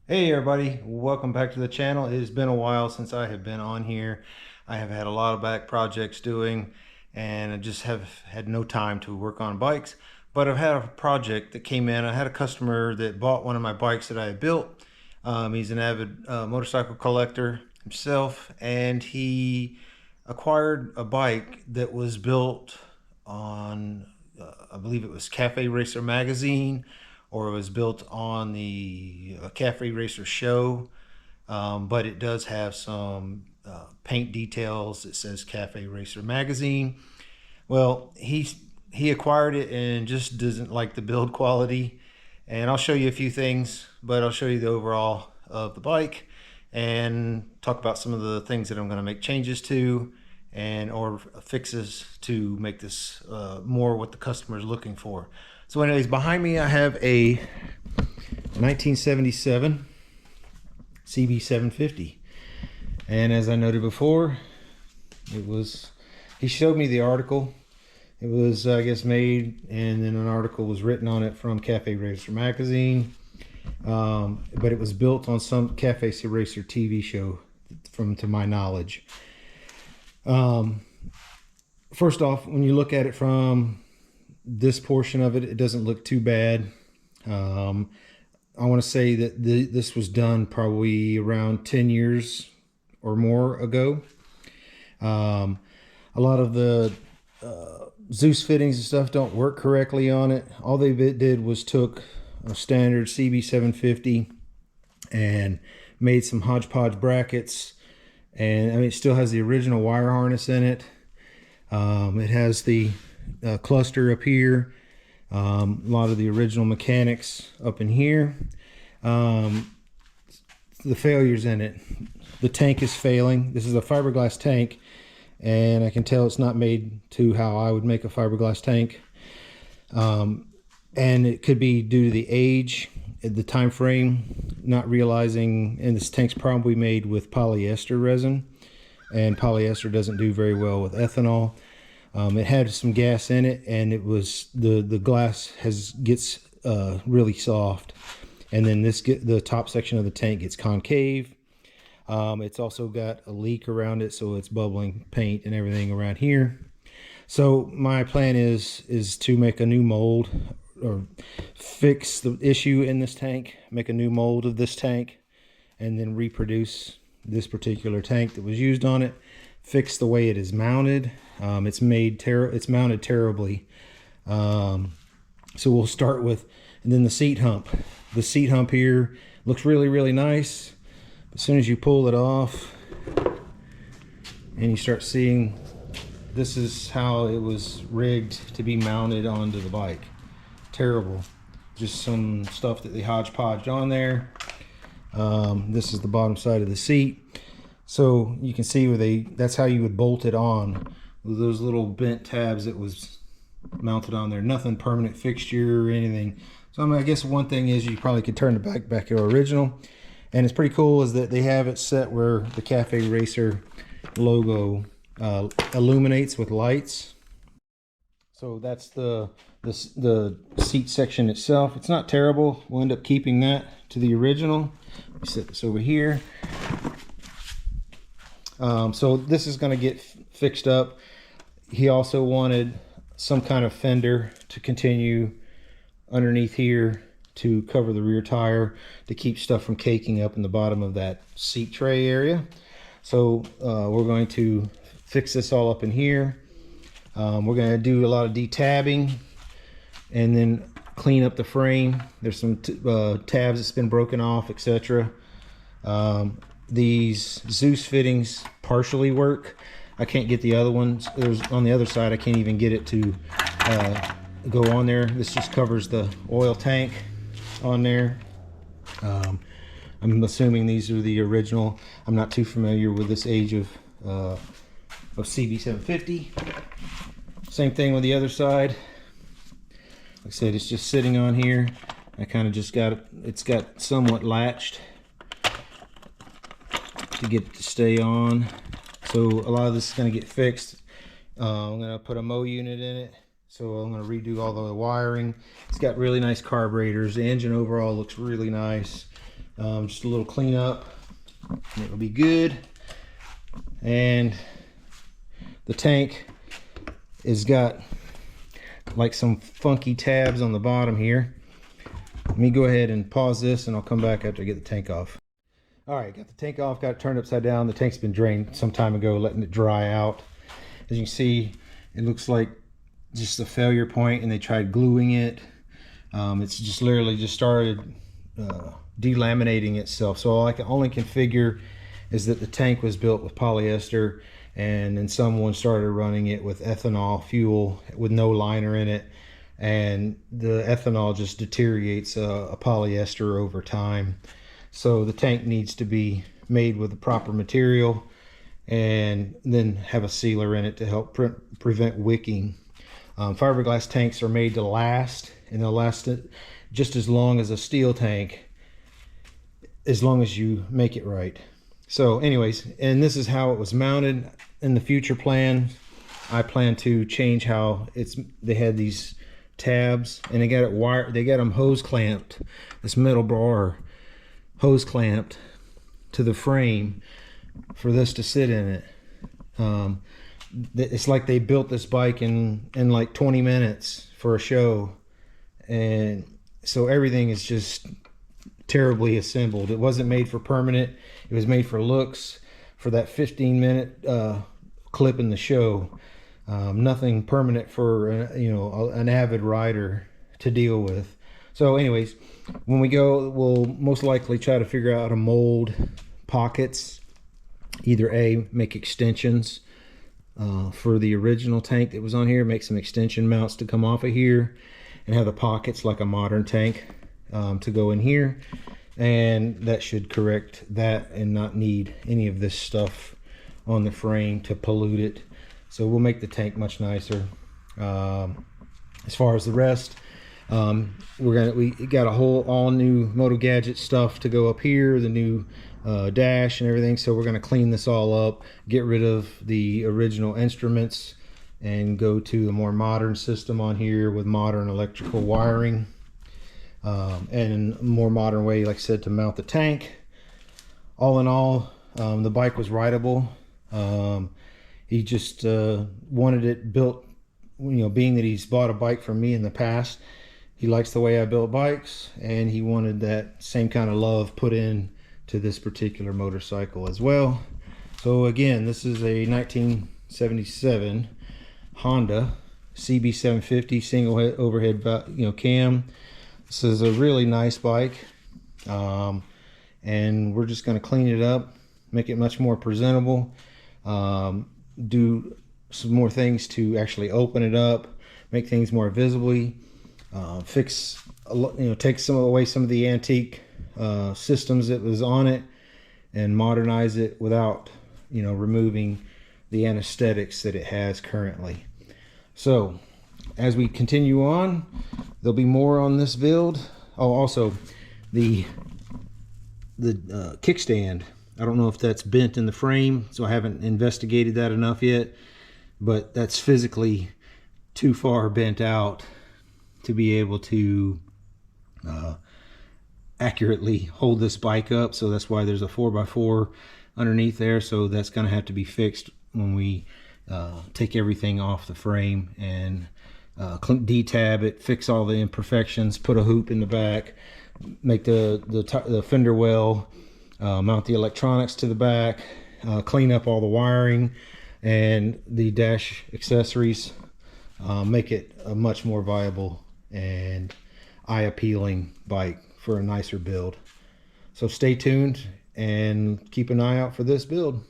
Hey everybody, welcome back to the channel. It has been a while since I have been on here. I have had a lot of back projects doing, and I just have had no time to work on bikes. But I've had a project that came in. I had a customer that bought one of my bikes that I had built. He's an avid motorcycle collector himself, and he acquired a bike that was built on, I believe it was Cafe Racer magazine, or it was built on the Cafe Racer show, but it does have some paint details. It says Cafe Racer magazine. Well, he acquired it and just doesn't like the build quality. And I'll show you a few things, but I'll show you the overall of the bike and talk about some of the things that I'm going to make changes to and or fixes to make this more what the customer is looking for. So anyways, behind me I have a 1977 CB750, and as I noted before, he showed me the article. It was, I guess, made, and then an article was written on it from Cafe Racer magazine, but it was built on some Cafe Racer TV show, to my knowledge. First off, when you look at it from this portion of it, it doesn't look too bad. I want to say that this was done probably around 10 years or more ago. A lot of the Zeus fittings and stuff don't work correctly on it. All they did was took a standard CB750 and made some hodgepodge brackets, and I mean, it still has the original wire harness in it. It has the cluster up here, a lot of the original mechanics up in here. The failures in it: the tank is failing. This is a fiberglass tank, and I can tell it's not made to how I would make a fiberglass tank. And it could be due to the age, the time frame, not realizing, and this tank's probably made with polyester resin, and polyester doesn't do very well with ethanol. It had some gas in it, and it was the glass gets really soft, and then the top section of the tank gets concave. It's also got a leak around it, so it's bubbling paint and everything around here. So my plan is to make a new mold, or fix the issue in this tank, make a new mold of this tank, and then reproduce this particular tank that was used on it, fix the way it is mounted. It's mounted terribly. So we'll start with, and then the seat hump. The seat hump here looks really nice. As soon as you pull it off and you start seeing, this is how it was rigged to be mounted onto the bike. Terrible. Just some stuff that they hodgepodged on there. This is the bottom side of the seat. So you can see where that's how you would bolt it on, with those little bent tabs that was mounted on there. Nothing permanent fixture or anything. So I mean, I guess one thing is you probably could turn the bike back to original. And it's pretty cool is that they have it set where the Cafe Racer logo illuminates with lights. So that's the seat section itself. It's not terrible. We'll end up keeping that to the original. Let me set this over here. So this is going to get fixed up. He also wanted some kind of fender to continue underneath here to cover the rear tire, to keep stuff from caking up in the bottom of that seat tray area. So we're going to fix this all up in here. We're going to do a lot of detabbing and then clean up the frame. There's some tabs that's been broken off, etc. These Zeus fittings partially work. I can't get the other ones. There's on the other side, I can't even get it to go on there. This just covers the oil tank on there. I'm assuming these are the original. I'm not too familiar with this age of CB750. Same thing with the other side. Like I said, it's just sitting on here. I kind of just got it's got somewhat latched to get it to stay on. So a lot of this is going to get fixed. I'm going to put a mow unit in it. So I'm going to redo all the wiring. It's got really nice carburetors. The engine overall looks really nice. Just a little cleanup and it will be good. And the tank has got like some funky tabs on the bottom here. Let me go ahead and pause this and I'll come back after I get the tank off. All right, got the tank off, got it turned upside down. The tank's been drained some time ago, letting it dry out. As you can see, it looks like just a failure point and they tried gluing it. It's just literally just started delaminating itself. So all I can only configure is that the tank was built with polyester, and then someone started running it with ethanol fuel with no liner in it, and the ethanol just deteriorates a polyester over time. So the tank needs to be made with the proper material and then have a sealer in it to help prevent wicking. Fiberglass tanks are made to last, and they'll last just as long as a steel tank, as long as you make it right. So anyways, and this is how it was mounted. In the future plan, I plan to change how they had these tabs, and they got it wired, they got them hose clamped, this metal bar hose clamped to the frame for this to sit in it. It's like they built this bike in like 20 minutes for a show, and so everything is just terribly assembled. It wasn't made for permanent, it was made for looks, for that 15-minute clip in the show. Nothing permanent for an avid rider to deal with. So anyways, when we go, we'll most likely try to figure out how to mold pockets. Either make extensions for the original tank that was on here, make some extension mounts to come off of here, and have the pockets like a modern tank to go in here, and that should correct that and not need any of this stuff on the frame to pollute it. So we'll make the tank much nicer. As far as the rest, we got a whole all new Moto Gadget stuff to go up here, the new dash and everything. So we're going to clean this all up, get rid of the original instruments, and go to a more modern system on here with modern electrical wiring, and a more modern way, like I said, to mount the tank. All in all, the bike was rideable. He just wanted it built, being that he's bought a bike from me in the past, he likes the way I build bikes, and he wanted that same kind of love put in to this particular motorcycle as well. So again, this is a 1977 Honda CB750 single head overhead cam. This is a really nice bike, and we're just going to clean it up, make it much more presentable, do some more things to actually open it up, make things more visibly, fix take away some of the antique systems that was on it, and modernize it without removing the anesthetics that it has currently. So as we continue on, there'll be more on this build. Oh, also the kickstand, I don't know if that's bent in the frame, so I haven't investigated that enough yet, but that's physically too far bent out to be able to accurately hold this bike up. So that's why there's a 4x4 underneath there. So that's going to have to be fixed when we take everything off the frame and detab it, fix all the imperfections, put a hoop in the back, make the fender well, mount the electronics to the back, clean up all the wiring and the dash accessories, make it a much more viable and eye-appealing bike for a nicer build. So stay tuned and keep an eye out for this build.